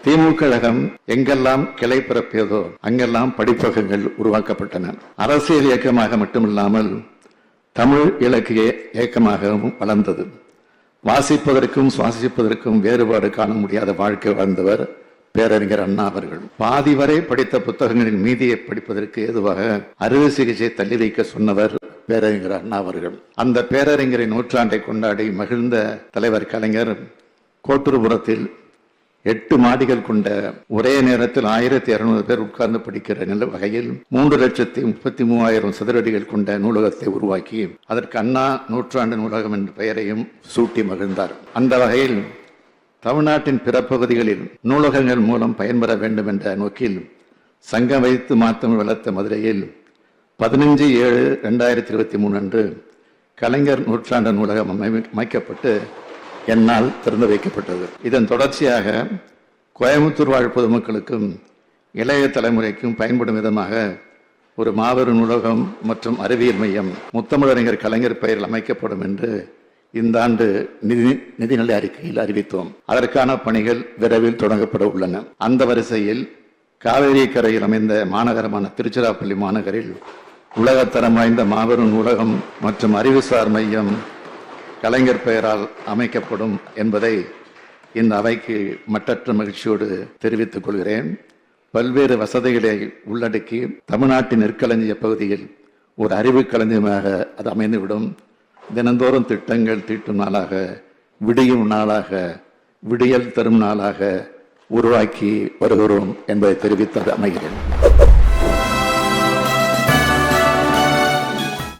திமுக கழகம் எங்கெல்லாம் கிளை பிறப்பியதோ அங்கெல்லாம் படிப்பகங்கள் உருவாக்கப்பட்டன. அரசியல் இயக்கமாக மட்டுமில்லாமல் தமிழ் இலக்கிய இயக்கமாகவும் வளர்ந்தது. வாசிப்பதற்கும் சுவாசிப்பதற்கும் வேறுபாடு காண முடியாத வாழ்க்கை வாழ்ந்தவர் பேரறிஞர் அண்ணா அவர்கள். பாதி வரை படித்த புத்தகங்களின் மீதியை படிப்பதற்கு ஏதுவாக அறுவை சிகிச்சை தள்ளி வைக்க சொன்னவர் பேரறிஞர் அண்ணா அவர்கள். அந்த பேரறிஞரின் நூற்றாண்டை கொண்டாடி மகிழ்ந்த தலைவர் கலைஞர் கோட்டூர்புரத்தில் 8 மாடிகள் கொண்ட ஒரே நேரத்தில் 1200 பேர் உட்கார்ந்து படிக்கிற நில வகையில் 3,33,000 சதுரடிகள் கொண்ட நூலகத்தை உருவாக்கி அதற்கு அண்ணா நூற்றாண்டு நூலகம் என்ற பெயரையும் சூட்டி மகிழ்ந்தார். அந்த வகையில் தமிழ்நாட்டின் பிற பகுதிகளில் நூலகங்கள் மூலம் பயன்பெற வேண்டும் என்ற நோக்கில் சங்கம் வைத்து மாற்றம் வளர்த்த மதுரையில் 15/7/2023 அன்று கலைஞர் நூற்றாண்டு நூலகம் அமைக்கப்பட்டு என்னால் திறந்து வைக்கப்பட்டது. இதன் தொடர்ச்சியாக கோயம்புத்தூர் வாழ் பொதுமக்களுக்கும் இளைய தலைமுறைக்கும் பயன்படும் விதமாக ஒரு மாபெரும் நூலகம் மற்றும் அறிவியல் மையம் முத்தமிழறிஞர் கலைஞர் பெயரில் அமைக்கப்படும் என்று இந்த ஆண்டு நிதிநிலை அறிக்கையில் அறிவித்தோம். அதற்கான பணிகள் விரைவில் தொடங்கப்பட உள்ளன. அந்த வரிசையில் காவேரி கரையில் அமைந்த மாநகரமான திருச்சிராப்பள்ளி மாநகரில் உலகத்தரம் வாய்ந்த மாபெரும் நூலகம் மற்றும் அறிவுசார் மையம் கலைஞர் பெயரால் அமைக்கப்படும் என்பதை இந்த அவைக்கு மற்றற்ற மகிழ்ச்சியோடு தெரிவித்துக் கொள்கிறேன். பல்வேறு வசதிகளை உள்ளடக்கி தமிழ்நாட்டின் நெற்களஞ்சிய பகுதியில் ஒரு அறிவு களஞ்சியமாக அது அமைந்துவிடும். தினந்தோறும் திட்டங்கள் தீட்டும் நாளாக, விடியும் நாளாக, விடியல் தரும் நாளாக உருவாக்கி வருகிறோம் என்பதை தெரிவித்து அமைகிறேன்.